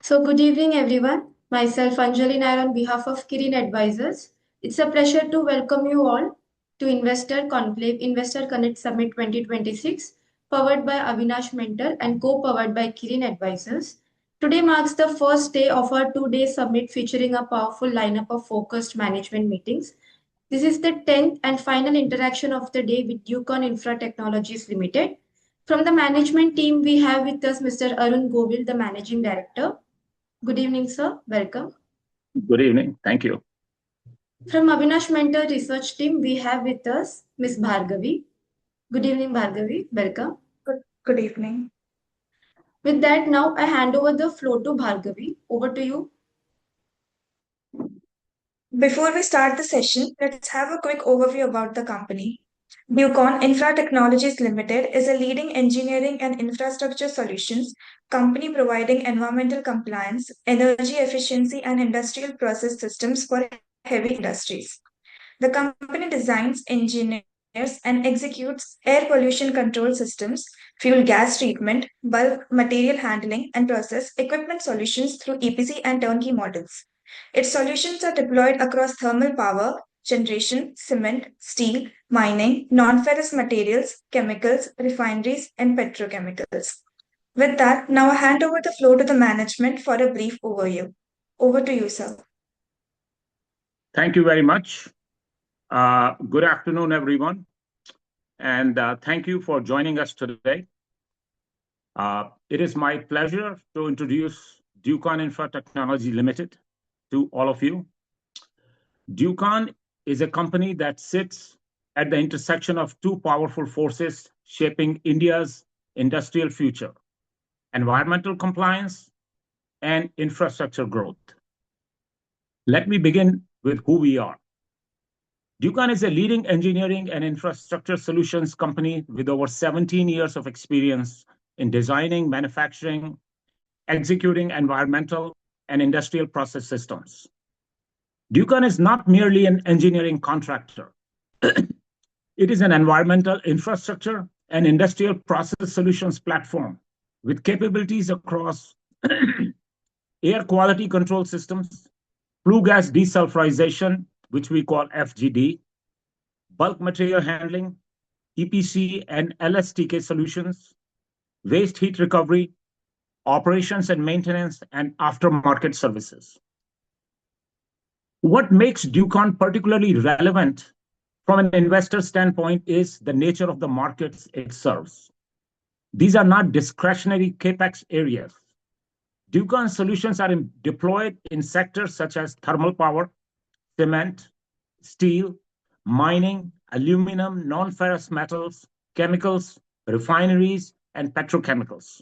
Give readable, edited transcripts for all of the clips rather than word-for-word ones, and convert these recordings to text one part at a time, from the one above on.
Good evening, everyone. Myself, Anjali Nair, on behalf of Kirin Advisors. It's a pleasure to welcome you all to Investor Conclave Investor Connect Summit 2026, powered by Avinash Mentor and co-powered by Kirin Advisors. Today marks the first day of our two-day summit featuring a powerful lineup of focused management meetings. This is the 10th and final interaction of the day with Ducon Infratechnologies Limited. From the management team, we have with us Mr. Arun Govil, the Managing Director. Good evening, sir. Welcome. Good evening. Thank you. From Avinash Mentor Research Team, we have with us Ms. Bhargavi. Good evening, Bhargavi. Welcome. Good evening. With that, now I hand over the floor to Bhargavi. Over to you. Before we start the session, let's have a quick overview about the company. Ducon Infratechnologies Limited is a leading engineering and infrastructure solutions company providing environmental compliance, energy efficiency, and industrial process systems for heavy industries. The company designs, engineers, and executes air pollution control systems, fuel gas treatment, bulk material handling, and process equipment solutions through EPC and turnkey models. Its solutions are deployed across thermal power, generation, cement, steel, mining, non-ferrous materials, chemicals, refineries, and petrochemicals. With that, now I hand over the floor to the management for a brief overview. Over to you, sir. Thank you very much. Good afternoon, everyone. And thank you for joining us today. It is my pleasure to introduce Ducon Infratechnologies Limited to all of you. Ducon is a company that sits at the intersection of two powerful forces shaping India's industrial future: environmental compliance and infrastructure growth. Let me begin with who we are. Ducon is a leading engineering and infrastructure solutions company with over 17 years of experience in designing, manufacturing, executing environmental and industrial process systems. Ducon is not merely an engineering contractor. It is an environmental infrastructure and industrial process solutions platform with capabilities across air quality control systems, flue gas desulfurization, which we call FGD, bulk material handling, EPC and LSTK solutions, waste heat recovery, operations and maintenance, and aftermarket services. What makes Ducon particularly relevant from an investor standpoint is the nature of the markets it serves. These are not discretionary capex areas. Ducon solutions are deployed in sectors such as thermal power, cement, steel, mining, aluminum, non-ferrous metals, chemicals, refineries, and petrochemicals.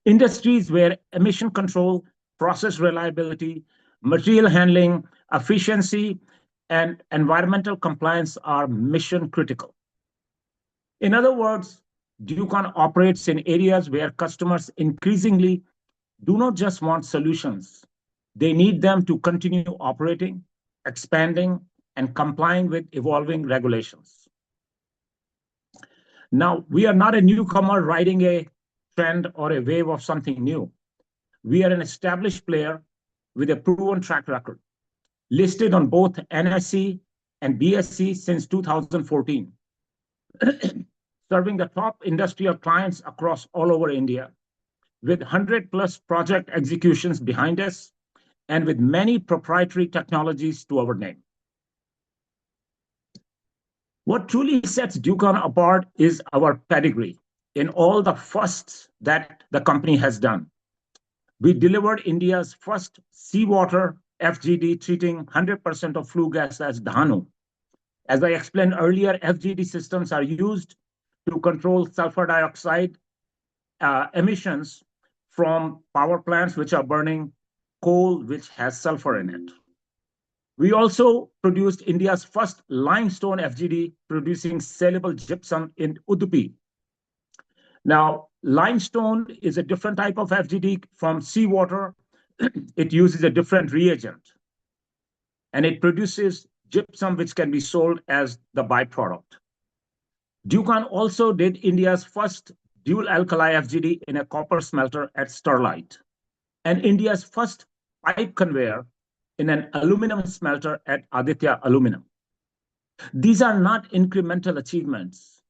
Industries where emission control, process reliability, material handling, efficiency, and environmental compliance are mission critical. In other words, Ducon operates in areas where customers increasingly do not just want solutions, they need them to continue operating, expanding, and complying with evolving regulations. Now, we are not a newcomer riding a trend or a wave of something new. We are an established player with a proven track record, listed on both NSE and BSE since 2014, serving the top industrial clients across all over India, with 100+ project executions behind us, and with many proprietary technologies to our name. What truly sets Ducon apart is our pedigree in all the firsts that the company has done. We delivered India's first seawater FGD treating 100% of flue gas as Dhanu. As I explained earlier, FGD systems are used to control sulfur dioxide emissions from power plants which are burning coal which has sulfur in it. We also produced India's first limestone FGD producing saleable gypsum in Udupi. Now, limestone is a different type of FGD from seawater. It uses a different reagent, and it produces gypsum which can be sold as the byproduct. Ducon also did India's first dual alkali FGD in a copper smelter at Sterlite. and India's first pipe conveyor in an aluminum smelter at Aditya Aluminum. These are not incremental achievements.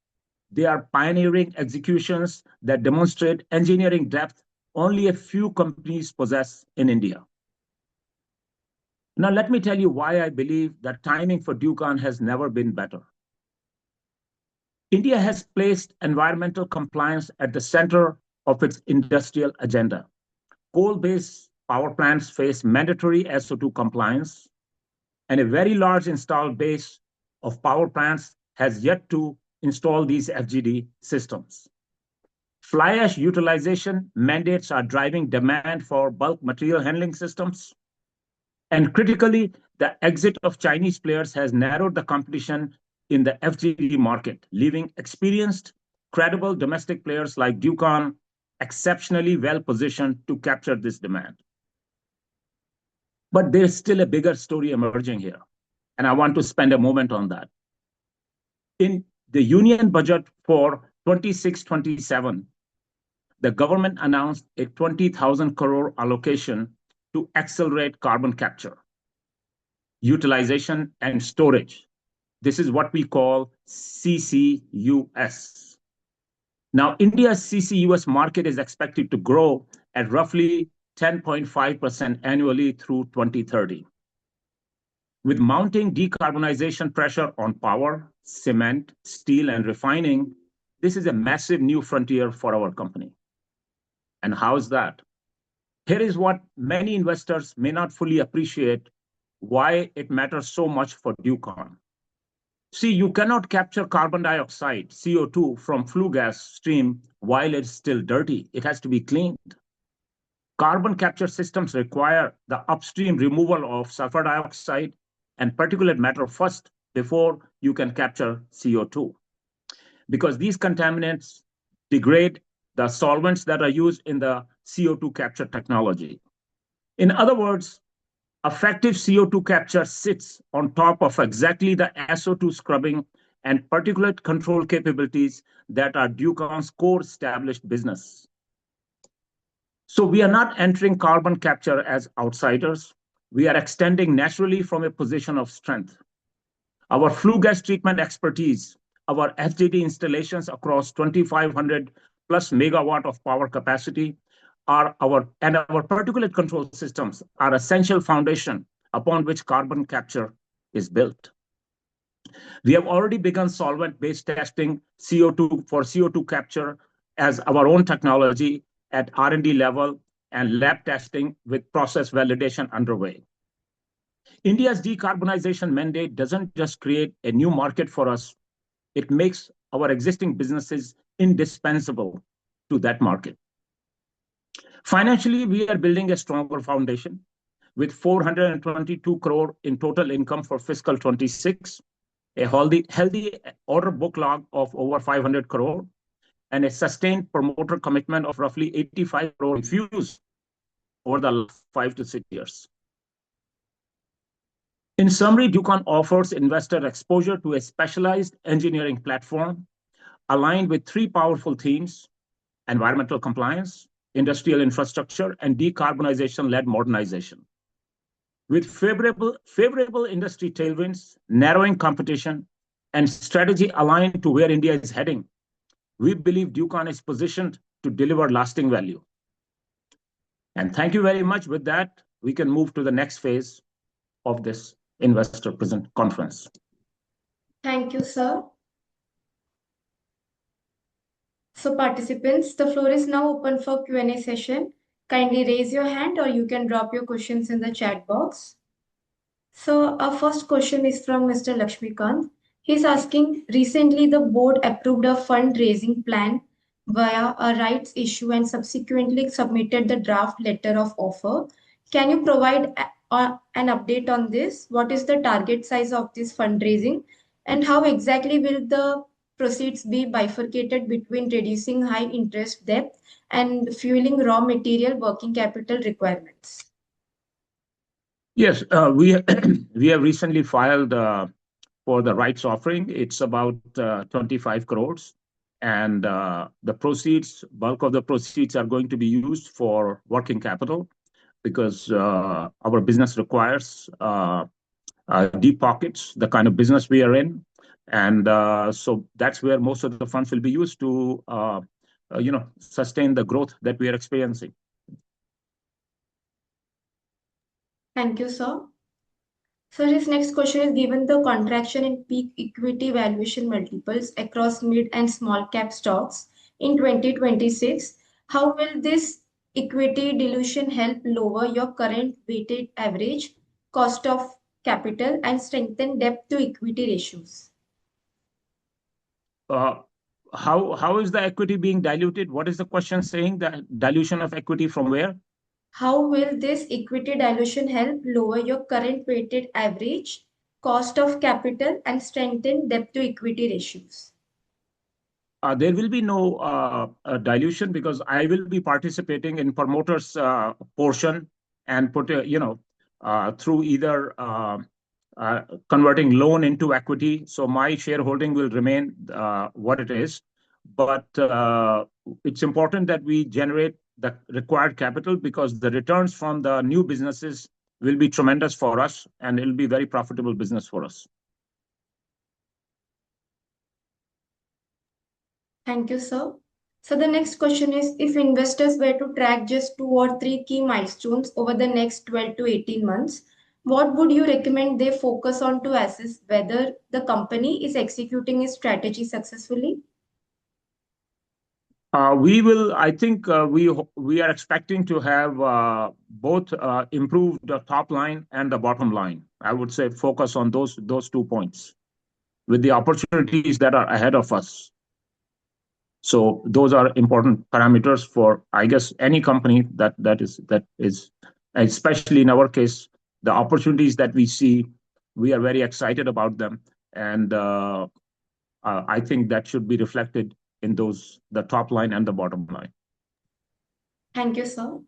They are pioneering executions that demonstrate engineering depth only a few companies possess in India. Now, let me tell you why I believe that timing for Ducon has never been better. India has placed environmental compliance at the center of its industrial agenda. Coal-based power plants face mandatory SO2 compliance, and a very large installed base of power plants has yet to install these FGD systems. Fly ash utilization mandates are driving demand for bulk material handling systems. And critically, the exit of Chinese players has narrowed the competition in the FGD market, leaving experienced, credible domestic players like Ducon exceptionally well positioned to capture this demand. But there's still a bigger story emerging here, and I want to spend a moment on that. In the union budget for 26-27, the government announced a 20,000 crore allocation to accelerate carbon capture, utilization, and storage. This is what we call CCUS. Now, India's CCUS market is expected to grow at roughly 10.5% annually through 2030. With mounting decarbonization pressure on power, cement, steel, and refining, this is a massive new frontier for our company. And how is that? Here is what many investors may not fully appreciate why it matters so much for Ducon. See, you cannot capture carbon dioxide, CO2, from flue gas stream while it's still dirty. It has to be cleaned. Carbon capture systems require the upstream removal of sulfur dioxide and particulate matter first before you can capture CO2. Because these contaminants degrade the solvents that are used in the CO2 capture technology. In other words, effective CO2 capture sits on top of exactly the SO2 scrubbing and particulate control capabilities that are Ducon's core established business. So we are not entering carbon capture as outsiders. We are extending naturally from a position of strength. Our flue gas treatment expertise, our FGD installations across 2,500 plus megawatt of power capacity, our particulate control systems are essential foundation upon which carbon capture is built. We have already begun solvent-based testing CO2 capture as our own technology at R&D level and lab testing with process validation underway. India's decarbonization mandate doesn't just create a new market for us, it makes our existing businesses indispensable to that market. Financially, we are building a stronger foundation with 422 crore in total income for fiscal 26, a healthy order backlog of over 500 crore, and a sustained promoter commitment of roughly 85 crore infused over the last 5 to 6 years. In summary, Ducon offers investor exposure to a specialized engineering platform aligned with three powerful themes: environmental compliance, industrial infrastructure, and decarbonization-led modernization. With favorable industry tailwinds, narrowing competition, and strategy aligned to where India is heading, we believe Ducon is positioned to deliver lasting value. And thank you very much. With that, we can move to the next phase of this investor present conference. Thank you, sir. So participants, the floor is now open for Q&A session. Kindly raise your hand or you can drop your questions in the chat box. So our first question is from Mr. Lakshmikant. He's asking, recently the board approved a fundraising plan via a rights issue and subsequently submitted the draft letter of offer. Can you provide an update on this? What is the target size of this fundraising and how exactly will the proceeds be bifurcated between reducing high interest debt and fueling raw material working capital requirements? Yes, we have recently filed for the rights offering. It's about 25 crores. And the proceeds, bulk of the proceeds are going to be used for working capital. because our business requires deep pockets, the kind of business we are in. And so that's where most of the funds will be used to, sustain the growth that we are experiencing. Thank you, sir. So his next question is, given the contraction in peak equity valuation multiples across mid and small cap stocks in 2026, how will this equity dilution help lower your current weighted average cost of capital and strengthen debt to equity ratios? How is the equity being diluted? What is the question saying? The dilution of equity from where? How will this equity dilution help lower your current weighted average cost of capital and strengthen debt to equity ratios? There will be no dilution because I will be participating in promoters' portion and through either converting loan into equity. So my shareholding will remain what it is. But it's important that we generate the required capital because the returns from the new businesses will be tremendous for us and it'll be very profitable business for us. Thank you, sir. So the next question is, if investors were to track just 2 or 3 key milestones over the next 12 to 18 months, what would you recommend they focus on to assess whether the company is executing its strategy successfully? I think we are expecting to have both improved the top line and the bottom line. I would say focus on those 2 points with the opportunities that are ahead of us. So those are important parameters for, I guess, any company that is, especially in our case, the opportunities that we see, we are very excited about them. And I think that should be reflected in the top line and the bottom line. Thank you, sir.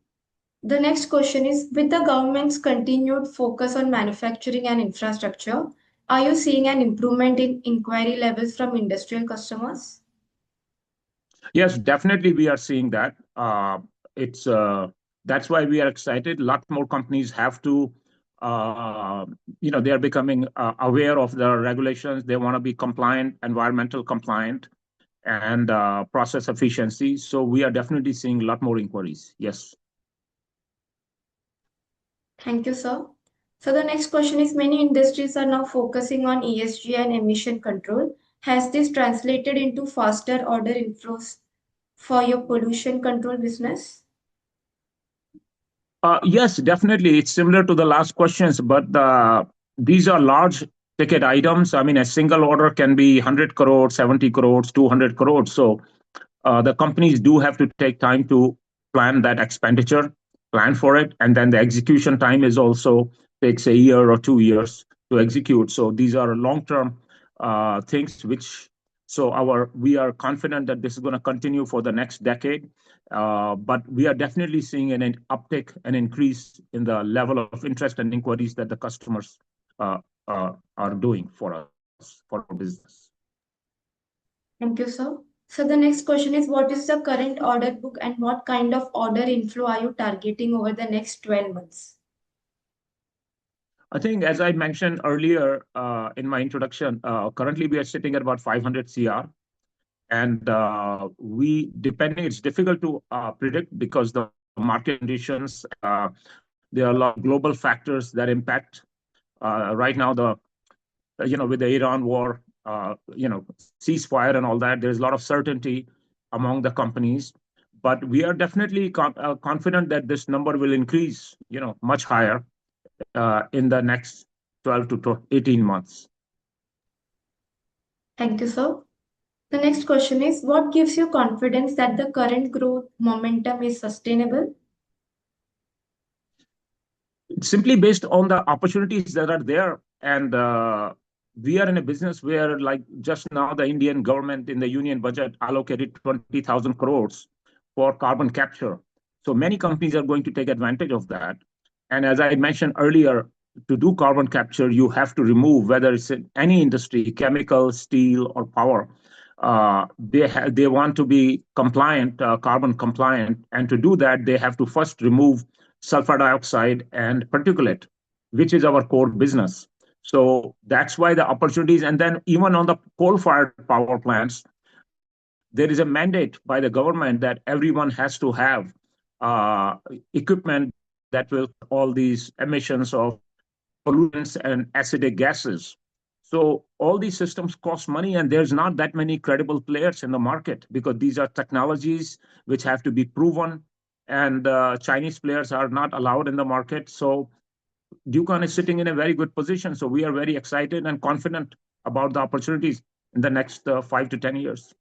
The next question is, with the government's continued focus on manufacturing and infrastructure, are you seeing an improvement in inquiry levels from industrial customers? Yes, definitely we are seeing that. That's why we are excited. A lot more companies have to, they are becoming aware of the regulations. They want to be compliant, environmental compliant, and process efficiency. So we are definitely seeing a lot more inquiries. Yes. Thank you, sir. So the next question is, many industries are now focusing on ESG and emission control. Has this translated into faster order inflows for your pollution control business? Yes, definitely. It's similar to the last questions, but these are large ticket items. I mean, a single order can be 100 crores, 70 crores, 200 crores. So the companies do have to take time to plan that expenditure, plan for it, and then the execution time is also takes a year or 2 years to execute. So these are long-term things we are confident that this is going to continue for the next decade. But we are definitely seeing an uptick, an increase in the level of interest and inquiries that the customers are doing for us, for our business. Thank you, sir. So the next question is, what is the current order book and what kind of order inflow are you targeting over the next 12 months? I think, as I mentioned earlier in my introduction, currently we are sitting at about 500 CR. And it's difficult to predict because the market conditions, there are a lot of global factors that impact. Right now, with the Iran war, ceasefire and all that, there's a lot of certainty among the companies. But we are definitely confident that this number will increase, much higher in the next 12 to 18 months. Thank you, sir. The next question is, what gives you confidence that the current growth momentum is sustainable? It's simply based on the opportunities that are there. And we are in a business where, like just now, the Indian government in the union budget allocated 20,000 crores for carbon capture. So many companies are going to take advantage of that. And as I mentioned earlier, to do carbon capture, you have to remove, whether it's in any industry, chemical, steel, or power, they want to be compliant, carbon compliant. And to do that, they have to first remove sulfur dioxide, and particulate, which is our core business. So that's why the opportunities. And then even on the coal-fired power plants, there is a mandate by the government that everyone has to have equipment that will all these emissions of pollutants and acidic gases. So all these systems cost money, and there's not that many credible players in the market because these are technologies which have to be proven, and Chinese players are not allowed in the market. So Ducon is sitting in a very good position. So we are very excited and confident about the opportunities in the next 5 to 10 years.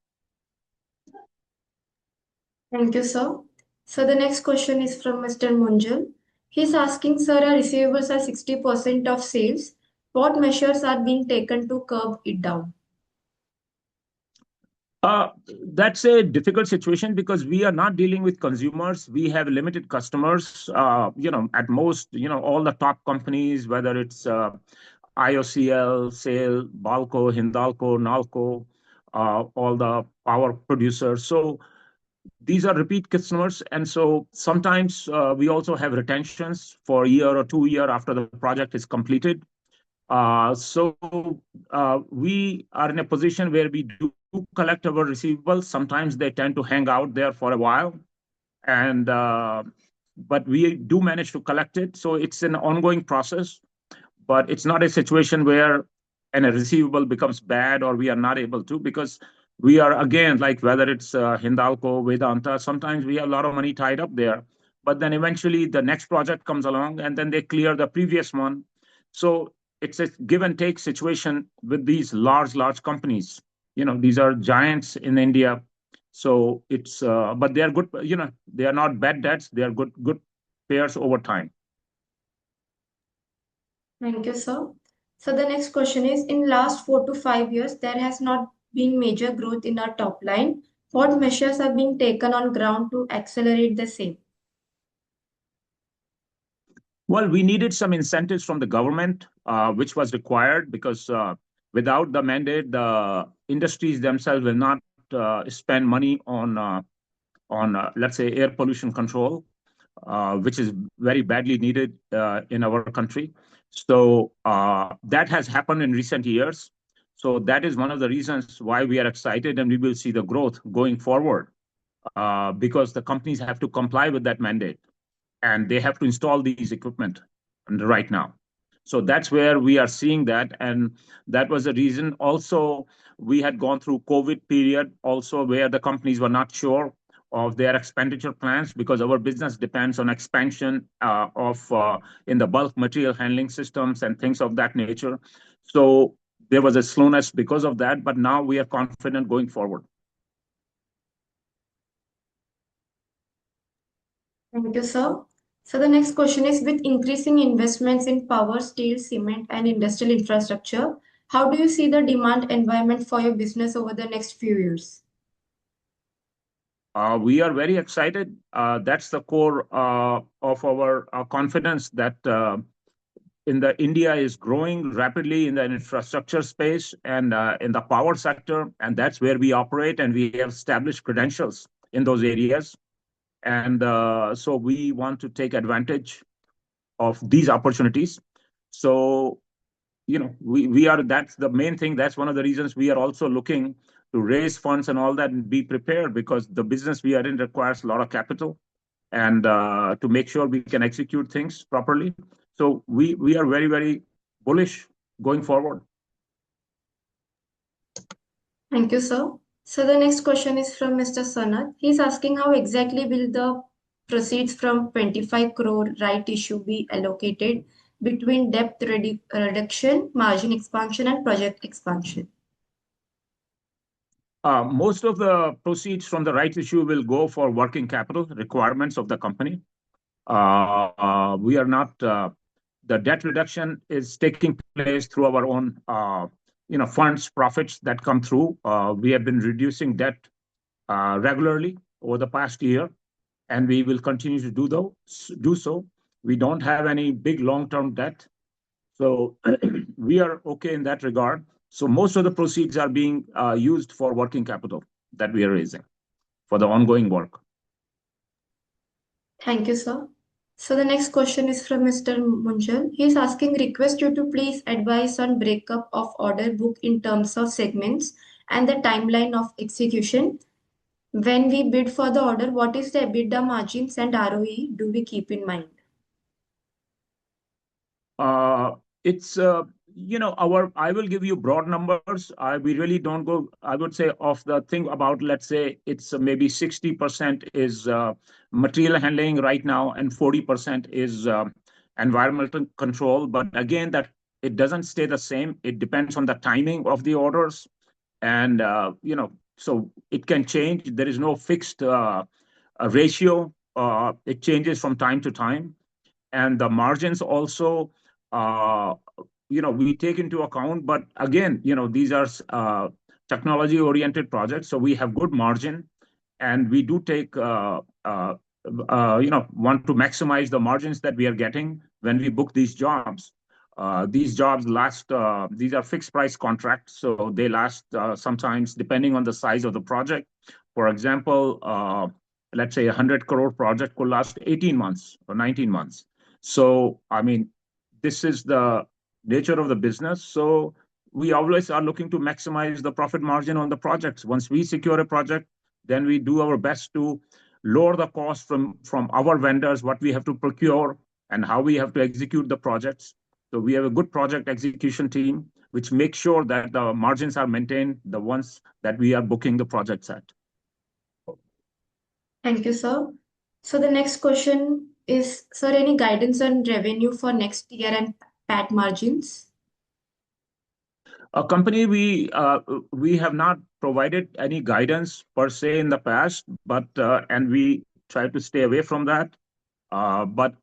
Thank you, sir. So the next question is from Mr. Munjal. He's asking, sir, our receivables are 60% of sales. What measures are being taken to curb it down? Uh, that's a difficult situation because we are not dealing with consumers. We have limited customers. At most, all the top companies, whether it's IOCL, SAIL, Balco, Hindalco, Nalco, all the power producers. So these are repeat customers, and so sometimes we also have retentions for a year or 2 years after the project is completed. So we are in a position where we do collect our receivables. Sometimes they tend to hang out there for a while, and but we do manage to collect it. So it's an ongoing process, but it's not a situation where a receivable becomes bad or we are not able to, because we are, again, like whether it's Hindalco, Vedanta, sometimes we have a lot of money tied up there, but then eventually the next project comes along and then they clear the previous one. So it's a give and take situation with these large companies. These are giants in India. So it's, but they are good, they are not bad debts. They are good payers over time. Thank you, sir. So the next question is, in last 4 to 5 years, there has not been major growth in our top line. What measures are being taken on ground to accelerate the same? Well, we needed some incentives from the government, which was required because without the mandate, the industries themselves will not spend money on let's say air pollution control, which is very badly needed in our country. So that has happened in recent years. So that is one of the reasons why we are excited, and we will see the growth going forward because the companies have to comply with that mandate and they have to install these equipment right now. So that's where we are seeing that, and that was the reason. Also, we had gone through COVID period also where the companies were not sure of their expenditure plans because our business depends on expansion of in the bulk material handling systems and things of that nature. So there was a slowness because of that, but now we are confident going forward. Thank you, sir. So the next question is, with increasing investments in power, steel, cement, and industrial infrastructure, how do you see the demand environment for your business over the next few years? We are very excited. That's the core of our confidence that India is growing rapidly in the infrastructure space and in the power sector, and that's where we operate, and we have established credentials in those areas. And so we want to take advantage of these opportunities. So, that's the main thing. That's one of the reasons we are also looking to raise funds and all that and be prepared, because the business we are in requires a lot of capital and to make sure we can execute things properly. So we are very, very bullish going forward. Thank you, sir. So the next question is from Mr. Sanat. He's asking, how exactly will the proceeds from 25 crore right issue be allocated between debt reduction, margin expansion, and project expansion? Most of the proceeds from the rights issue will go for working capital requirements of the company. We are not, the debt reduction is taking place through our own, funds, profits that come through. We have been reducing debt regularly over the past year, and we will continue to do so. We don't have any big long-term debt. So we are okay in that regard. So most of the proceeds are being used for working capital that we are raising for the ongoing work. Thank you, sir. So the next question is from Mr. Munjal. He is asking, request you to please advise on breakup of order book in terms of segments and the timeline of execution. When we bid for the order, what is the EBITDA margins and ROE do we keep in mind? It's I will give you broad numbers. We really don't go, I would say, off the thing about, let's say it's maybe 60% is material handling right now and 40% is environmental control. But again, that it doesn't stay the same. It depends on the timing of the orders. And, so it can change. There is no fixed ratio. It changes from time to time. And the margins also, we take into account. But again, these are technology-oriented projects, so we have good margin, and we do take, want to maximize the margins that we are getting when we book these jobs. These jobs last, these are fixed price contracts, so they last sometimes depending on the size of the project. For example, let's say a 100 crore project could last 18 months or 19 months. So, I mean, this is the nature of the business. So we always are looking to maximize the profit margin on the projects. Once we secure a project, then we do our best to lower the cost from our vendors, what we have to procure and how we have to execute the projects. So we have a good project execution team, which makes sure that the margins are maintained, the ones that we are booking the projects at. Thank you, sir. So the next question is, sir, any guidance on revenue for next year and PAT margins? A company, we have not provided any guidance per se in the past, but and we try to stay away from that. But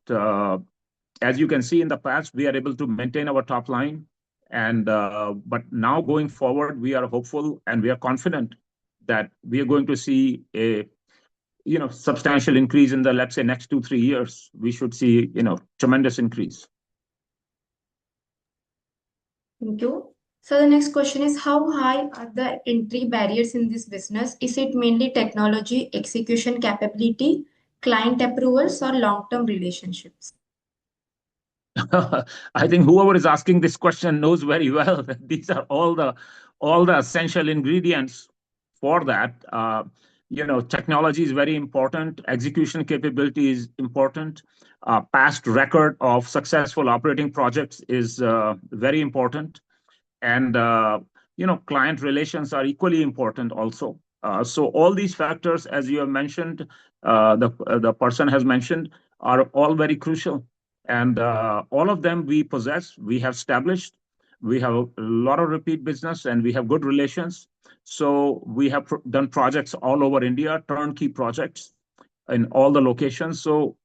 as you can see in the past, we are able to maintain our top line. And but now going forward, we are hopeful and we are confident that we are going to see a substantial increase in the, let's say, next 2-3 years. We should see tremendous increase. Thank you. So the next question is, how high are the entry barriers in this business? Is it mainly technology, execution capability, client approvals, or long-term relationships? I think whoever is asking this question knows very well that these are all the essential ingredients for that. Technology is very important. Execution capability is important. Past record of successful operating projects is very important. And client relations are equally important also. So all these factors, as you have mentioned, the person has mentioned, are all very crucial. And all of them we possess, we have established, we have a lot of repeat business, and we have good relations. So we have done projects all over India, turnkey projects in all the locations. So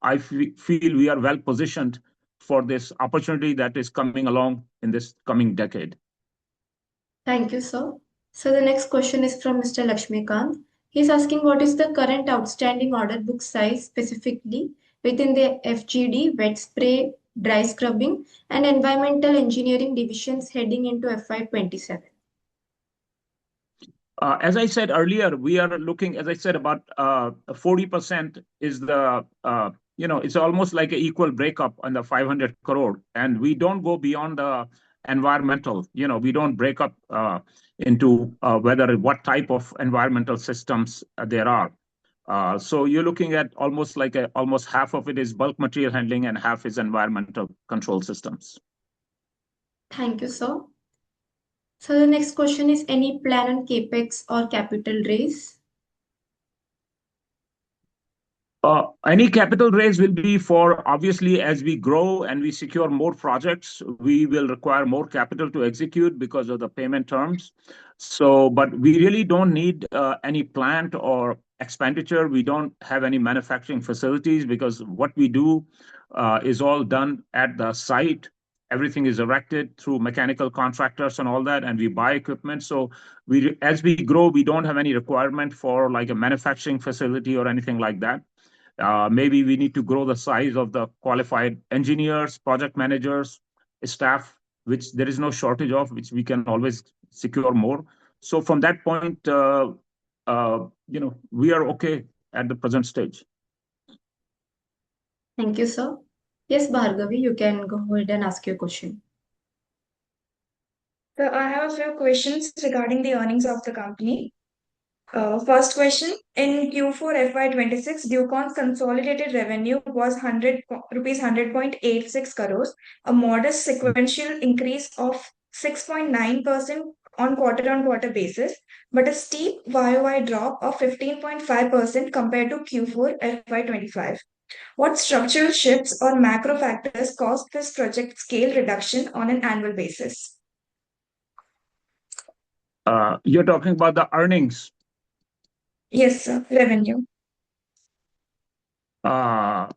I feel we are well positioned for this opportunity that is coming along in this coming decade. Thank you, sir. So the next question is from Mr. Lakshmikant. He's asking, what is the current outstanding order book size specifically within the FGD, wet spray, dry scrubbing, and environmental engineering divisions heading into FY27? As I said earlier, we are looking, as I said, about 40% is the, it's almost like an equal breakup on the 500 crore. And we don't go beyond the environmental, we don't break up into what type of environmental systems there are. So you're looking at almost like almost half of it is bulk material handling and half is environmental control systems. Thank you, sir. So the next question is, any plan on capex or capital raise? Any capital raise will be for, obviously, as we grow and we secure more projects, we will require more capital to execute because of the payment terms. So, but we really don't need any plant or expenditure. We don't have any manufacturing facilities because what we do is all done at the site. Everything is erected through mechanical contractors and all that, and we buy equipment. So as we grow, we don't have any requirement for like a manufacturing facility or anything like that. Maybe we need to grow the size of the qualified engineers, project managers, staff, which there is no shortage of, which we can always secure more. So from that point, we are okay at the present stage. Thank you, sir. Yes, Bhargavi, you can go ahead and ask your question. So I have a few questions regarding the earnings of the company. First question, in Q4 FY26, Ducon's consolidated revenue was 100 rupees 100.86 crores, a modest sequential increase of 6.9% on quarter basis, but a steep YOY drop of 15.5% compared to Q4 FY25. What structural shifts or macro factors caused this project scale reduction on an annual basis? You're talking about the earnings. Yes, sir. Revenue. Uh,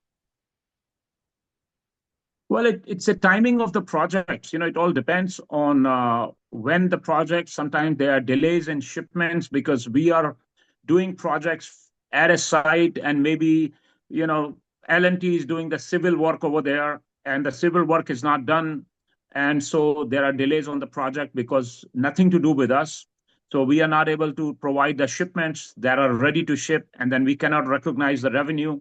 Well, it's a timing of the projects. It all depends on when the projects. Sometimes there are delays in shipments because we are doing projects at a site, and maybe you know L&T is doing the civil work over there, and the civil work is not done, and so there are delays on the project because nothing to do with us. So we are not able to provide the shipments that are ready to ship, and then we cannot recognize the revenue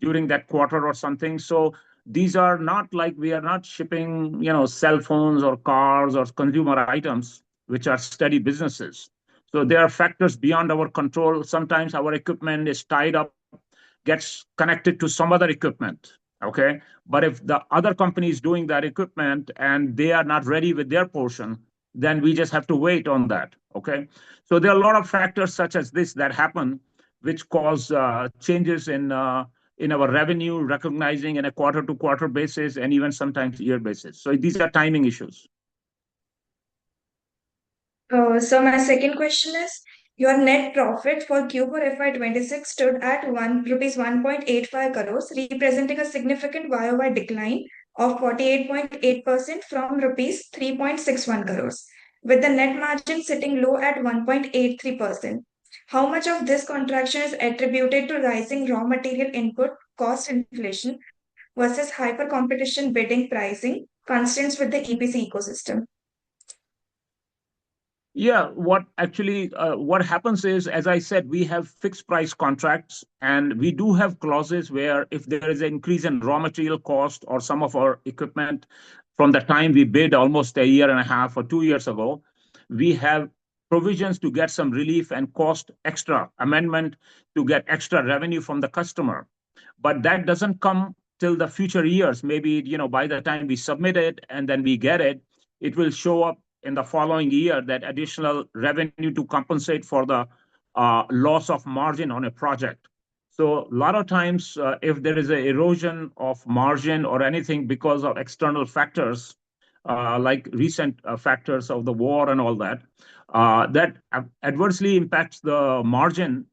during that quarter or something. So these are not like we are not shipping, cell phones or cars or consumer items, which are steady businesses. So there are factors beyond our control. Sometimes our equipment is tied up, gets connected to some other equipment. Okay. But if the other company is doing that equipment and they are not ready with their portion, then we just have to wait on that. Okay. So there are a lot of factors such as this that happen, which cause changes in our revenue, recognizing in a quarter to quarter basis and even sometimes year basis. So these are timing issues. So my second question is, your net profit for Q4 FY26 stood at rupees 1.85 crores, representing a significant YOY decline of 48.8% from rupees 3.61 crores, with the net margin sitting low at 1.83%. How much of this contraction is attributed to rising raw material input cost inflation versus hyper competition bidding pricing constraints with the EPC ecosystem? Yeah, what happens is, as I said, we have fixed price contracts, and we do have clauses where if there is an increase in raw material cost or some of our equipment from the time we bid almost a year and a half or 2 years ago, we have provisions to get some relief and cost extra amendment to get extra revenue from the customer. But that doesn't come till the future years. Maybe, by the time we submit it and then we get it, it will show up in the following year, that additional revenue to compensate for the loss of margin on a project. So a lot of times, if there is an erosion of margin or anything because of external factors, like recent factors of the war and all that, that adversely impacts the margin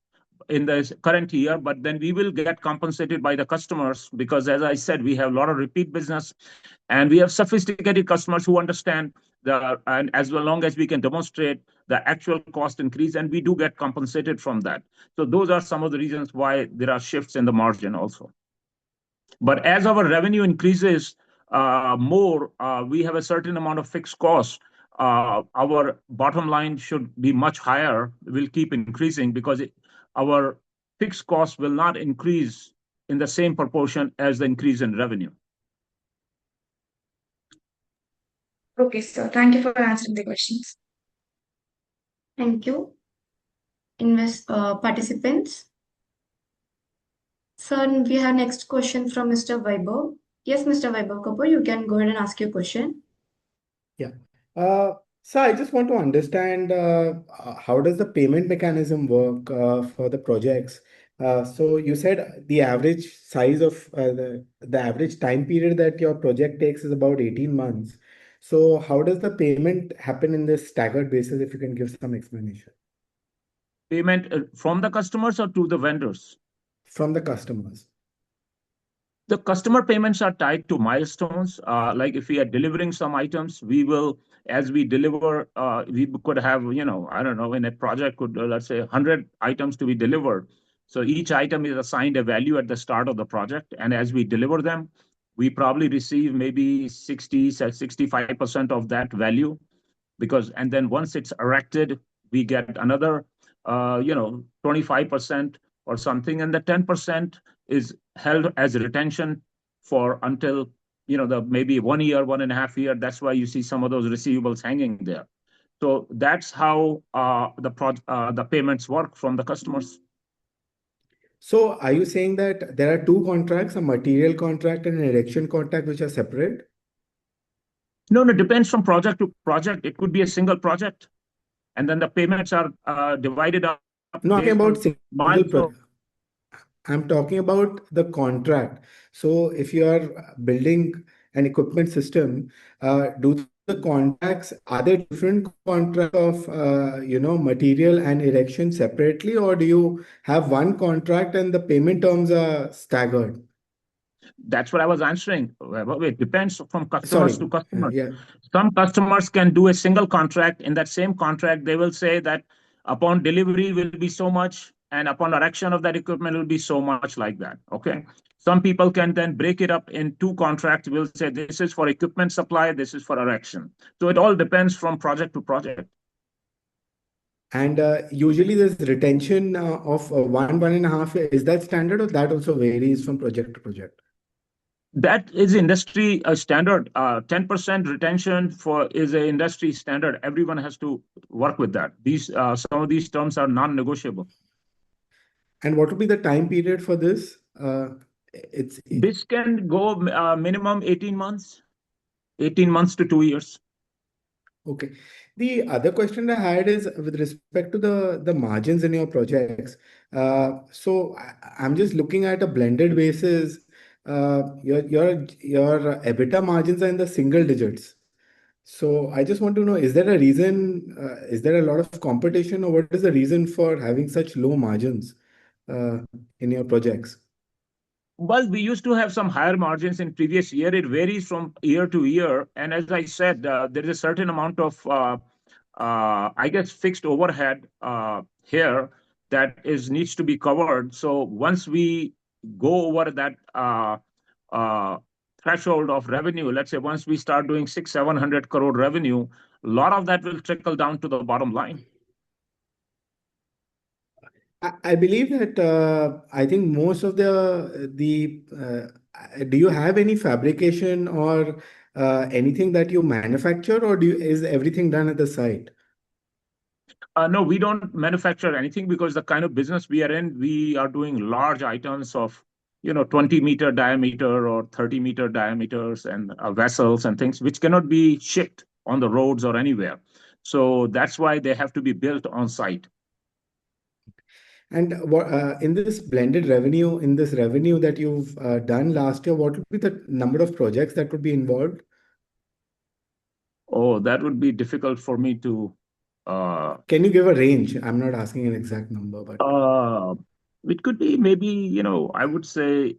in the current year, but then we will get compensated by the customers because, as I said, we have a lot of repeat business and we have sophisticated customers who understand and as long as we can demonstrate the actual cost increase, and we do get compensated from that. So those are some of the reasons why there are shifts in the margin also. But as our revenue increases more, we have a certain amount of fixed costs. Our bottom line should be much higher, will keep increasing because our fixed costs will not increase in the same proportion as the increase in revenue. Okay, sir. Thank you for answering the questions. Thank you. Participants. Sir, we have next question from Mr. Vaibhav. Yes, Mr. Vaibhav Kapoor, you can go ahead and ask your question. Yeah. So I just want to understand how does the payment mechanism work for the projects? So you said the average size of the average time period that your project takes is about 18 months. So how does the payment happen in this staggered basis, if you can give some explanation? Payment from the customers or to the vendors? From the customers. The customer payments are tied to milestones. Like if we are delivering some items, we will, as we deliver, we could have, I don't know, in a project could, let's say 100 items to be delivered. So each item is assigned a value at the start of the project. And as we deliver them, we probably receive maybe 65% of that value and then once it's erected, we get another, 25% or something. And the 10% is held as retention for until, the maybe 1 year, 1.5 years. That's why you see some of those receivables hanging there. So that's how the payments work from the customers. So are you saying that there are two contracts, a material contract and an erection contract, which are separate? No, no, depends from project to project. It could be a single project, and then the payments are divided up No, I'm talking based about on single milestone. project. I'm talking about the contract. So if you are building an equipment system, do the contracts, are there different contracts of material and erection separately, or do you have one contract and the payment terms are staggered? That's what I was answering. Well, it depends from Sorry. customers to customers. Yeah. Some customers can do a single contract. In that same contract, they will say that upon delivery will be so much, and upon erection of that equipment will be so much, like that. Okay. Some people can then break it up in two contracts. Will say this is for equipment supply, this is for erection. So it all depends from project to project. And usually there's retention of 1.5 year. Is that standard, or that also varies from project to project? That is industry standard. 10% retention is a industry standard. Everyone has to work with that. Some of these terms are non-negotiable. And what would be the time period for this? It's This can go minimum 18 months, 18 months to 2 years. Okay. The other question I had is with respect to the margins in your projects. I'm just looking at a blended basis. Your EBITDA margins are in the single digits. So I just want to know, is there a reason? Is there a lot of competition, or what is the reason for having such low margins uh, in your projects? Well, we used to have some higher margins in previous year. It varies from year to year. And as I said, there is a certain amount of, I guess, fixed overhead here that needs to be covered. So once we go over that uh, threshold of revenue, let's say once we start doing 600-700 crore revenue, a lot of that will trickle down to the bottom line. I believe that I think most of do you have any fabrication or anything that you manufacture, or is everything done at the site? No, we don't manufacture anything because the kind of business we are in, we are doing large items of 20-meter diameter or 30-meter diameters, and vessels and things which cannot be shipped on the roads or anywhere. So that's why they have to be built on site. And in this blended revenue, in this revenue that you've done last year, what would be the number of projects that would be involved? Oh, that would be difficult for me to. Can you give a range? I'm not asking an exact number, but It could be maybe, I would say,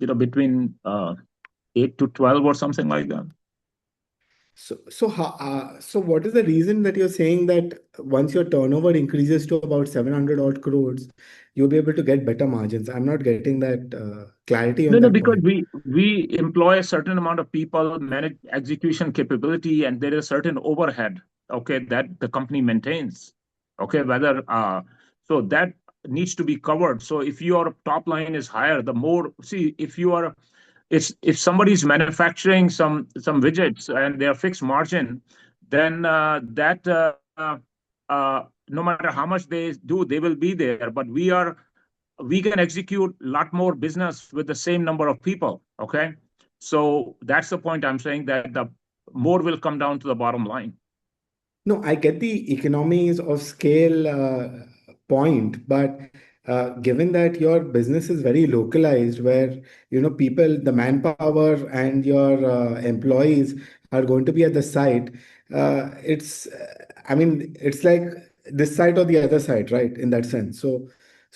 between 8 to 12 or something like that. so what is the reason that you're saying that once your turnover increases to about 700 odd crores, you'll be able to get better margins? I'm not getting that clarity No, on no, that because point. we employ a certain amount of people, manage execution capability, and there is a certain overhead, okay, that the company maintains. Okay, whether so that needs to be covered. So if your top line is higher, the more, see, if somebody's manufacturing some widgets and they're fixed margin, then that no matter how much they do, they will be there. But we can execute a lot more business with the same number of people. Okay. So that's the point I'm saying, that the more will come down to the bottom line. No, I get the economies of scale point, but given that your business is very localized, where people, the manpower and your employees are going to be at the site, I mean, it's like this side or the other side, right? In that sense. So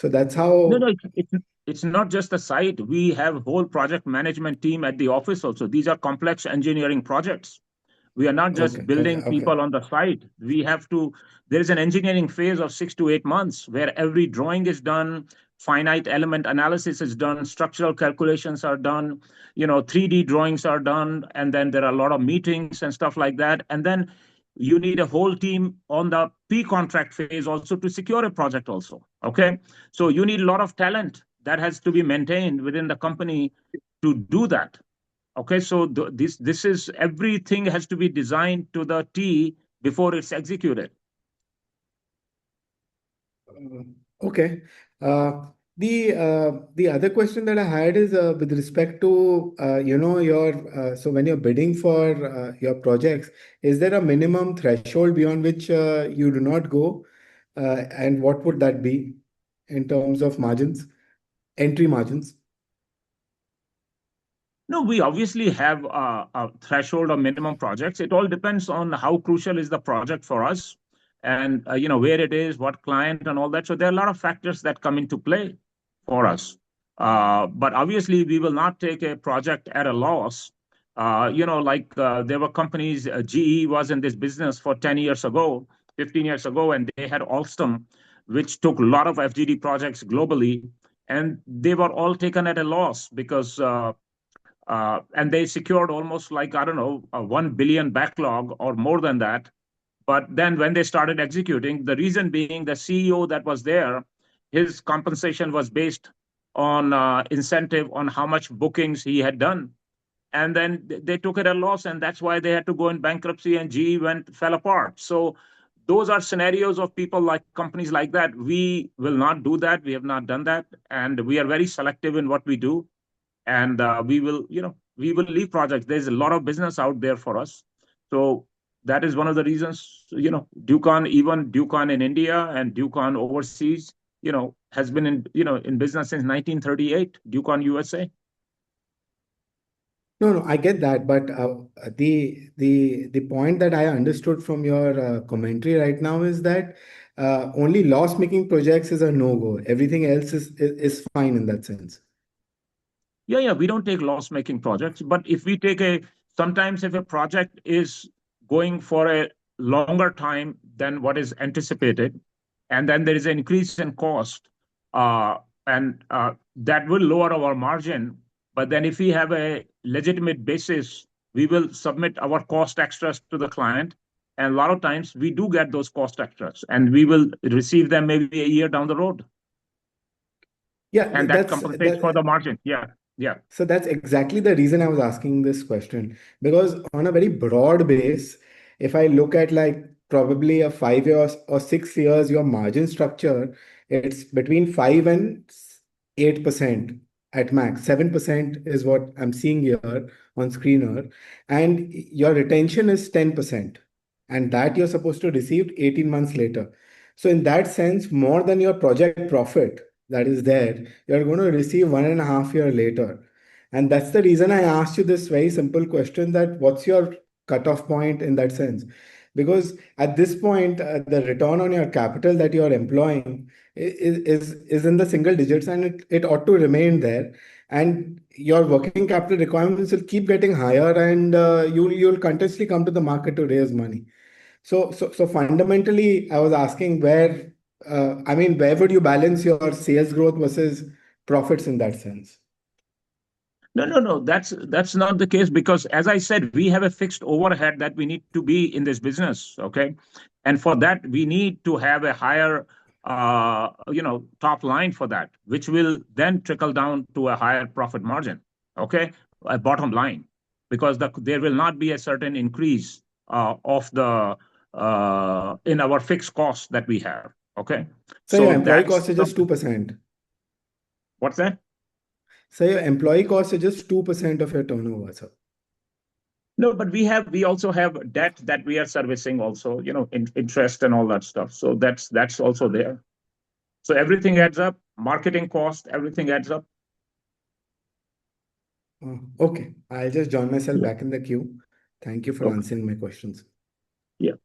that's No, how. no, it's not just the site. We have whole project management team at the office also. These are complex engineering projects. We are not just Okay, okay, building okay. people on the site. There is an engineering phase of 6 to 8 months where every drawing is done, finite element analysis is done, structural calculations are done, 3D drawings are done, and then there are a lot of meetings and stuff like that. And then you need a whole team on the pre-contract phase also to secure a project also. Okay. So you need a lot of talent that has to be maintained within the company to do that. Okay, so this is everything has to be designed to the T before it's executed. Okay. The other question that I had is with respect to your so when you're bidding for your projects, is there a minimum threshold beyond which you do not go, and what would that be in terms of margins, entry margins? No, we obviously have a threshold of minimum projects. It all depends on how crucial is the project for us, and where it is, what client, and all that. So there are a lot of factors that come into play for us. But obviously, we will not take a project at a loss. There were companies. GE was in this business for 10 years ago, 15 years ago, and they had Alstom, which took a lot of FGD projects globally, and they were all taken at a loss because. And they secured almost like, I don't know, a 1 billion backlog or more than that. But then when they started executing, the reason being the CEO that was there, his compensation was based on incentive on how much bookings he had done. And then they took it at a loss, and that's why they had to go in bankruptcy, and GE fell apart. So those are scenarios of people like companies like that. We will not do that. We have not done that. And we are very selective in what we do, and we will leave projects. There's a lot of business out there for us, so that is one of the reasons. Ducon in India and Ducon overseas has been in business since 1938. Ducon USA. No, I get that, but the point that I understood from your commentary right now is that only loss-making projects is a no-go. Everything else is fine in that sense. Yeah, we don't take loss-making projects, but if we take sometimes if a project is going for a longer time than what is anticipated, and then there is an increase in cost, and that will lower our margin. But then if we have a legitimate basis, we will submit our cost extras to the client. And a lot of times we do get those cost extras, and we will receive them maybe a year down the road. Yeah, And that compensates for the margin. Yeah. So that's exactly the reason I was asking this question. Because on a very broad base, if I look at like probably a 5 years or 6 years, your margin structure, it's between 5 and 8% at max. 7% is what I'm seeing here on screener. And your retention is 10%. And that you're supposed to receive 18 months later. So in that sense, more than your project profit that is there, you're going to receive 1.5 years later. And that's the reason I asked you this very simple question, that what's your cutoff point in that sense? Because at this point, the return on your capital that you're employing is in the single digits, and it ought to remain there. And your working capital requirements will keep getting higher, and you'll continuously come to the market to raise money. So fundamentally, I was asking where would you balance your sales growth versus profits in that sense? No. That's not the case, because, as I said, we have a fixed overhead that we need to be in this business. Okay, and for that we need to have a higher, top line for that, which will then trickle down to a higher profit margin. Okay, a bottom line, because there will not be a certain increase of the in our fixed costs that we have. Okay, So your employee cost is just 2%. What's that? So your employee cost is just 2% of your turnover, sir. No, but we also have debt that we are servicing also, interest and all that stuff. So that's also there. So everything adds up, marketing cost, everything adds up. Okay, I'll just join myself Yeah. back in the queue. Thank you for answering my questions. Yeah.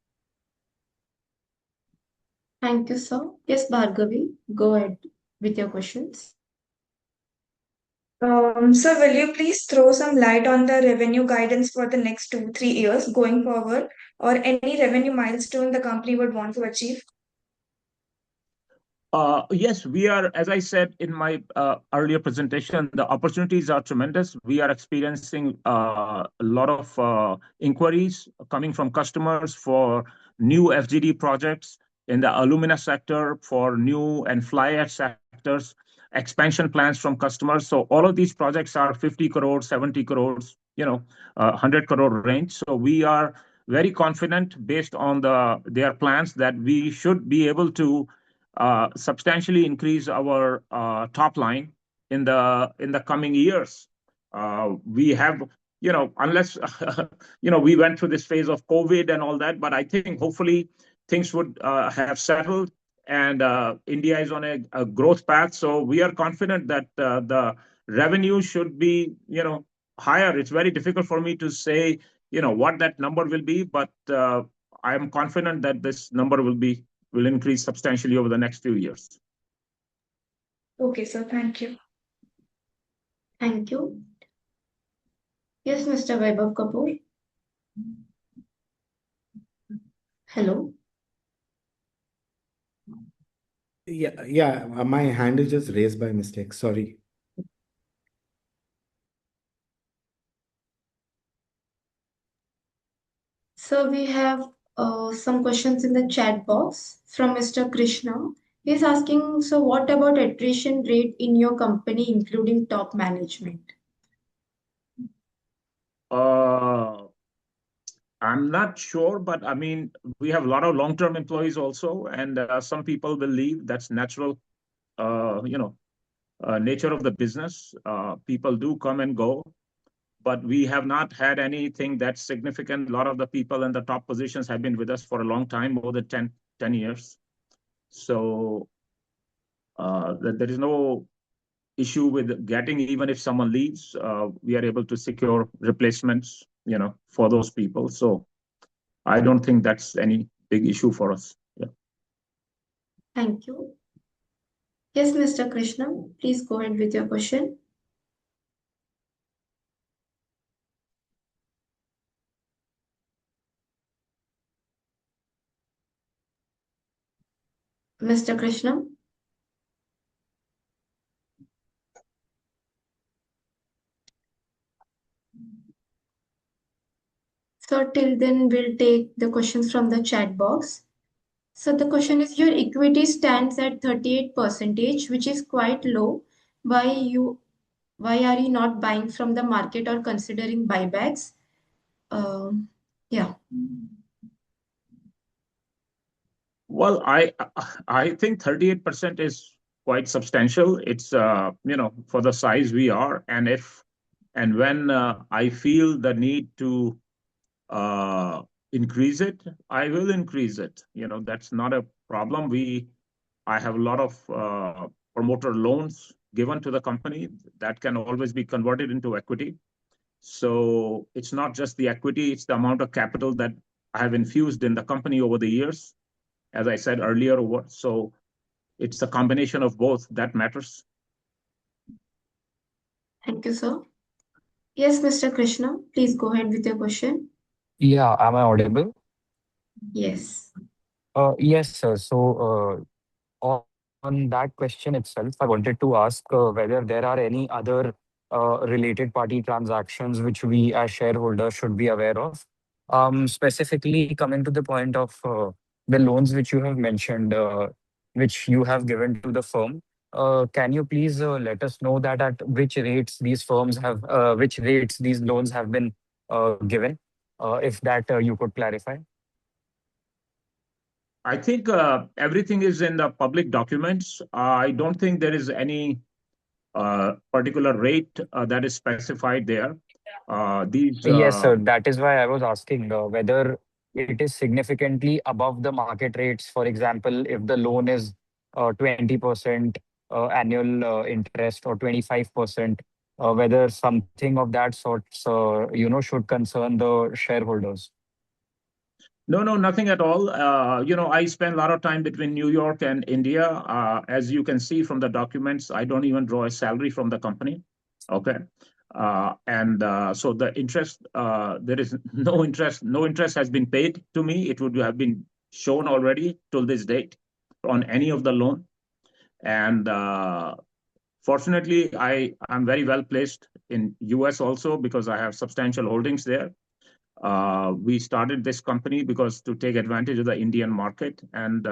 Thank you, sir. Yes, Bhargavi, go ahead with your questions. Sir, will you please throw some light on the revenue guidance for the next 2-3 years going forward, or any revenue milestone the company would want to achieve? Yes, we are, as I said in my earlier presentation, the opportunities are tremendous. We are experiencing a lot of inquiries coming from customers for new FGD projects in the alumina sector, for new and fly ash sectors. expansion plans from customers. So all of these projects are 50 crores, 70 crores, 100 crore range. So we are very confident based on their plans that we should be able to substantially increase our top line in the coming years. We have, unless we went through this phase of COVID and all that, but I think hopefully things would have settled, and India is on a growth path. So we are confident that the revenue should be, higher. It's very difficult for me to say, what that number will be, but I am confident that this number will increase substantially over the next few years. Okay, sir. Thank you. Thank you. Yes, Mr. Vaibhav Kapoor. Hello. Yeah, my hand is just raised by mistake. Sorry. So we have some questions in the chat box from Mr. Krishna. He's asking, so what about attrition rate in your company, including top management? I'm not sure, but I mean, we have a lot of long-term employees also, and some people will leave. That's natural, nature of the business. People do come and go, but we have not had anything that's significant. A lot of the people in the top positions have been with us for a long time, more than 10 years. So there is no issue with getting, even if someone leaves, we are able to secure replacements, for those people. So I don't think that's any big issue for us. Yeah. Thank you. Yes, Mr. Krishna, please go ahead with your question. Mr. Krishna? So till then, we'll take the questions from the chat box. So the question is, your equity stands at 38%, which is quite low. Why are you not buying from the market or considering buybacks? Yeah. Well, I think 38% is quite substantial. It's for the size we are, and when I feel the need to increase it, I will increase it. That's not a problem. I have a lot of promoter loans given to the company that can always be converted into equity. So it's not just the equity, it's the amount of capital that I have infused in the company over the years, as I said earlier. So it's a combination of both that matters. Thank you, sir. Yes, Mr. Krishna, please go ahead with your question. Yeah, am I audible? Yes. Yes, sir. So, on that question itself, I wanted to ask whether there are any other related party transactions which we as shareholders should be aware of. Specifically, coming to the point of the loans which you have mentioned, which you have given to the firm. Can you please let us know that at which rates these loans have been given? If that you could clarify. I think everything is in the public documents. I don't think there is any particular rate that is specified there. Yes, sir. That is why I was asking whether it is significantly above the market rates. For example, if the loan is 20% annual interest or 25%, whether something of that sort, should concern the shareholders. No, nothing at all. I spend a lot of time between New York and India. As you can see from the documents, I don't even draw a salary from the company. Okay. So the interest, there is no interest. No interest has been paid to me. It would have been shown already till this date on any of the loan. And fortunately, I'm very well placed in US also because I have substantial holdings there. We started this company because to take advantage of the Indian market, and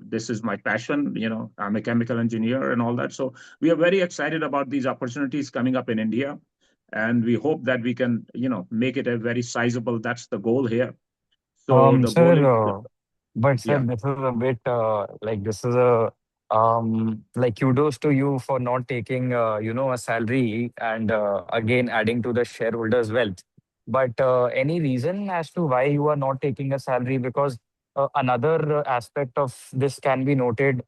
this is my passion. I'm a chemical engineer and all that. So we are very excited about these opportunities coming up in India, and we hope that we can, make it a very sizable. That's the goal here. So the goal is, Sir, but sir, yeah. this is a bit like this is a like kudos to you for not taking a salary and again adding to the shareholders' wealth. But any reason as to why you are not taking a salary? Because another aspect of this can be noted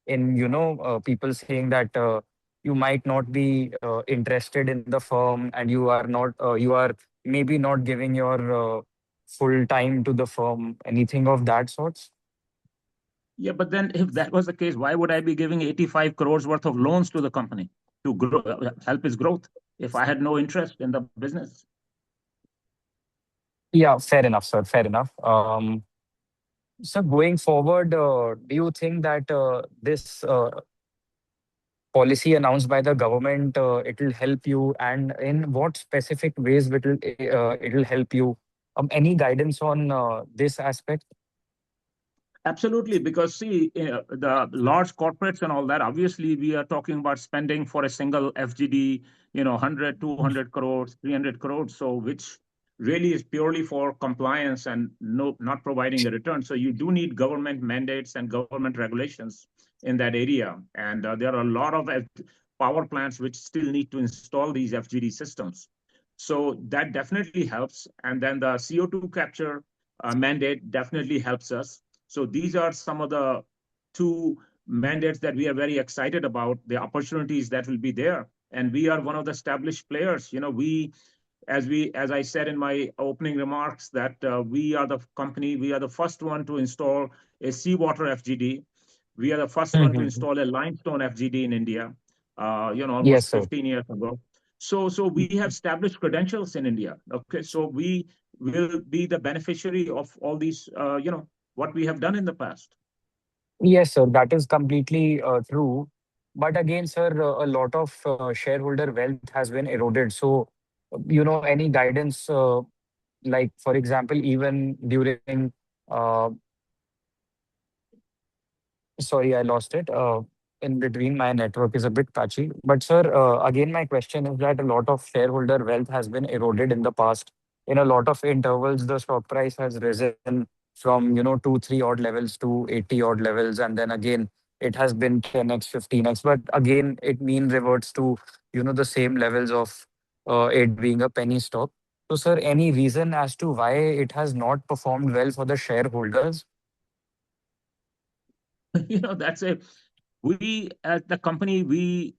in people saying that you might not be interested in the firm and you are maybe not giving your full time to the firm, anything of that sorts? Yeah, but then if that was the case, why would I be giving 85 crores worth of loans to the company to grow, help its growth if I had no interest in the business? Yeah, fair enough, sir. Fair enough. So going forward, do you think that this policy announced by the government it will help you, and in what specific ways it will help you? Any guidance on this aspect? Absolutely, because see, the large corporates and all that, obviously, we are talking about spending for a single FGD, 100, 200 crores, 300 crores. So, which really is purely for compliance and no, not providing a return. So, you do need government mandates and government regulations in that area. And there are a lot of power plants which still need to install these FGD systems. So, that definitely helps. And then the CO2 capture mandate definitely helps us. So these are some of the two mandates that we are very excited about, the opportunities that will be there. And we are one of the established players. As I said in my opening remarks, that we are the company, we are the first one to install a seawater FGD. We are the first one to Mhm. install a limestone FGD in India, Yes, almost sir. 15 years ago. So we have established credentials in India. Okay, so we will be the beneficiary of all these, what we have done in the past. Yes, sir, that is completely true. But again, sir, a lot of shareholder wealth has been eroded. So, any guidance, like for example, even during, uh, sorry, I lost it. In between, my network is a bit patchy. But sir, again, my question is that a lot of shareholder wealth has been eroded in the past. In a lot of intervals, the stock price has risen from 2, 3 odd levels to 80 odd levels, and then again it has been 10x, 15x. But again, it mean reverts to the same levels of it being a penny stock. So, sir, any reason as to why it has not performed well for the shareholders? That's a we at the company we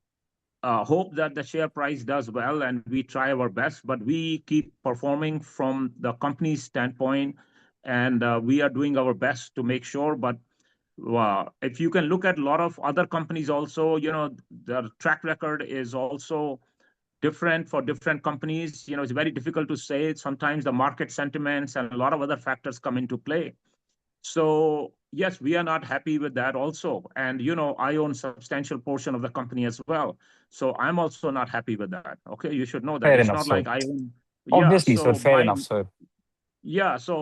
hope that the share price does well, and we try our best, but we keep performing from the company's standpoint, and we are doing our best to make sure. But if you can look at a lot of other companies also, the track record is also different for different companies. It's very difficult to say. Sometimes the market sentiments and a lot of other factors come into play. So yes, we are not happy with that also. And I own substantial portion of the company as well. So I'm also not happy with that. Okay, you should know that. Fair It's enough, not sir. like I own. Yeah, Obviously, sir. so Fair enough, sir.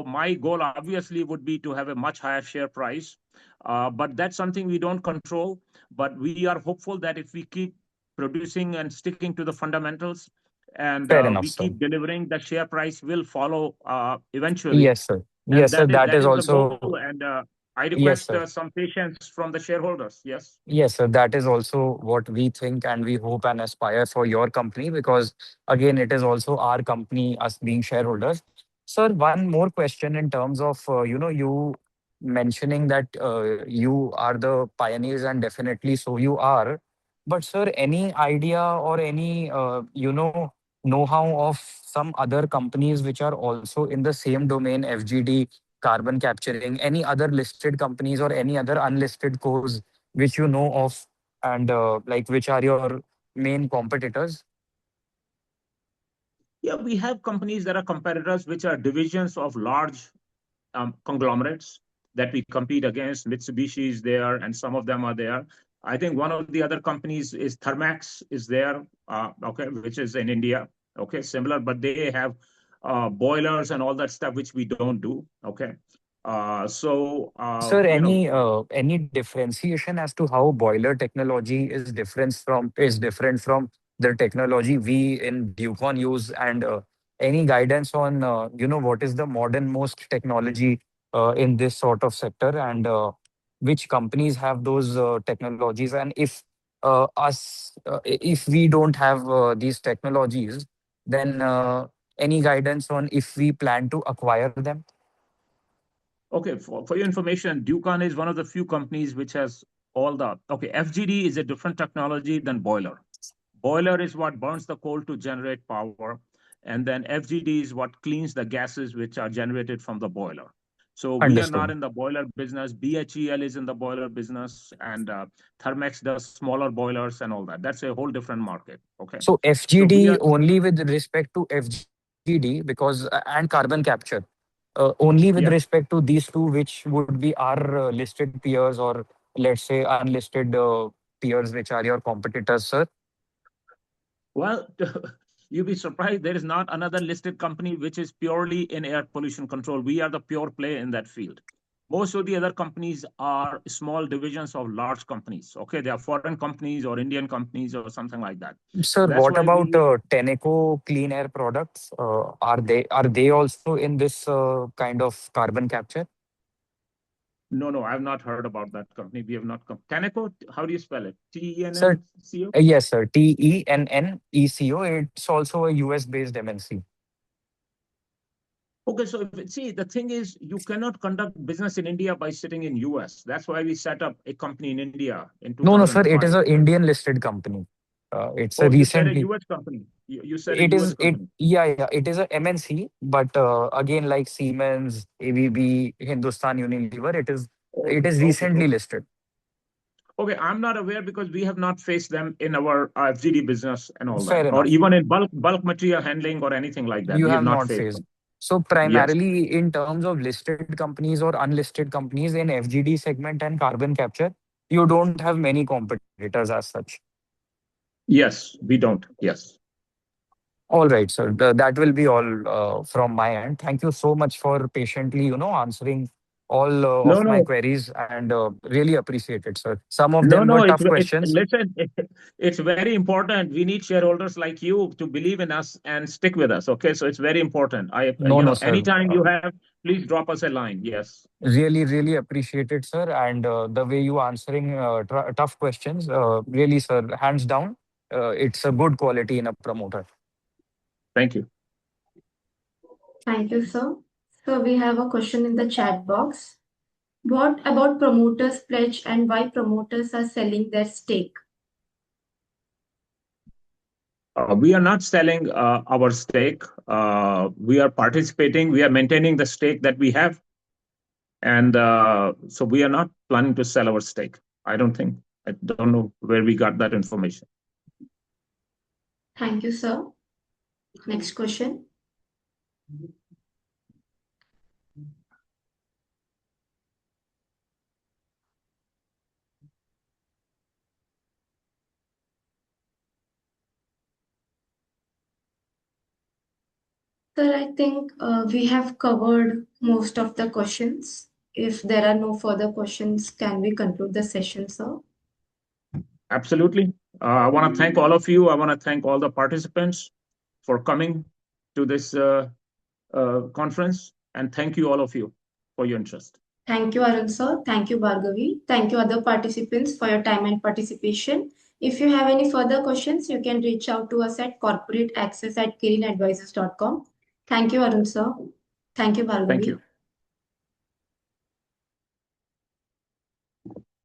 my goal obviously would be to have a much higher share price. But that's something we don't control. But we are hopeful that if we keep producing and sticking to the fundamentals, and Fair enough, we sir. keep delivering, the share price will follow eventually, Yes, sir. and Yes, sir. That that is is the goal. also, And I yes, request sir. some patience from the shareholders. Yes. Yes, sir. That is also what we think and we hope and aspire for your company because, again, it is also our company, us being shareholders. Sir, one more question in terms of, you mentioning that you are the pioneers and definitely so you are. But, sir, any idea or any, know-how of some other companies which are also in the same domain, FGD, carbon capturing, any other listed companies or any other unlisted cores which you know of and like which are your main competitors? Yeah, we have companies that are competitors, which are divisions of large conglomerates that we compete against. Mitsubishi is there, and some of them are there. I think one of the other companies is Thermax is there, okay, which is in India. Okay, similar, but they have boilers and all that stuff, which we don't do. Okay. Sir, any differentiation as to how boiler technology is different from the technology we in Ducon use, and any guidance on what is the modern most technology in this sort of sector, and which companies have those technologies, and if we don't have these technologies, then any guidance on if we plan to acquire them? Okay, for your information, Ducon is one of the few companies which has FGD is a different technology than boiler. Boiler is what burns the coal to generate power, and then FGD is what cleans the gases which are generated from the boiler. So we are not Understood. in the boiler business. BHEL is in the boiler business, and Thermex does smaller boilers and all that. That's a whole different market. Okay. So So we FGD are only with respect to FGD, because and carbon capture, only with yeah. respect to these two, which would be our listed peers, or let's say unlisted peers, which are your competitors, sir. Well, you'd be surprised. There is not another listed company which is purely in air pollution control. We are the pure play in that field. Most of the other companies are small divisions of large companies. Okay, they are foreign companies or Indian companies or something like that. Sir, That's what why about we. Tenneco Clean Air Products? Are they also in this kind of carbon capture? No, I've not heard about that company. We have not come. Tenneco, how do you spell it? Sir, TENNCO? yes, sir. TENNECO. It's also a US based MNC. Okay, so see, the thing is, you cannot conduct business in India by sitting in US. That's why we set up a company in India in No, no, sir. It is 2005. an Indian listed company. It's a Oh, you said a recently. US company. You said a It US is it. company. Yeah, yeah. It is a MNC, but again, like Siemens, ABB, Hindustan Unilever, it Okay, is okay, recently okay. listed. Okay, I'm not aware because we have not faced them in our FGD business and all that, Fair or enough. even in bulk material handling or anything like that. You We have have not not faced faced. them. So Yes, primarily in terms of listed companies or unlisted companies in FGD segment and carbon capture, you don't have many competitors as such. yes, we don't. Yes. All right, sir. That will be all from my end. Thank you so much for patiently, answering all No, of my no, queries, and really appreciate it, sir. Some of no, them no. were It's tough questions. listen. It's very important. We need shareholders like you to believe in us and stick with us. Okay, so it's very important. No, no, sir. Anytime you have, please drop us a line. Yes. Really, really appreciate it, sir. And the way you answering tough questions, really, sir, hands down, it's a good quality in a promoter. Thank you. Thank you, sir. So we have a question in the chat box. What about promoters pledge and why promoters are selling their stake? We are not selling our stake. We are participating. We are maintaining the stake that we have. And so we are not planning to sell our stake. I don't think. I don't know where we got that information. Thank you, sir. Next question. Sir, I think we have covered most of the questions. If there are no further questions, can we conclude the session, sir? Absolutely. I want to thank all of you. I want to thank all the participants for coming to this conference. And thank you, all of you, for your interest. Thank you, Arun, sir. Thank you, Bhargavi. Thank you, other participants, for your time and participation. If you have any further questions, you can reach out to us at corporateaccess@kirinadvisors.com. Thank you, Arun, sir. Thank you, Thank Bhargavi. you.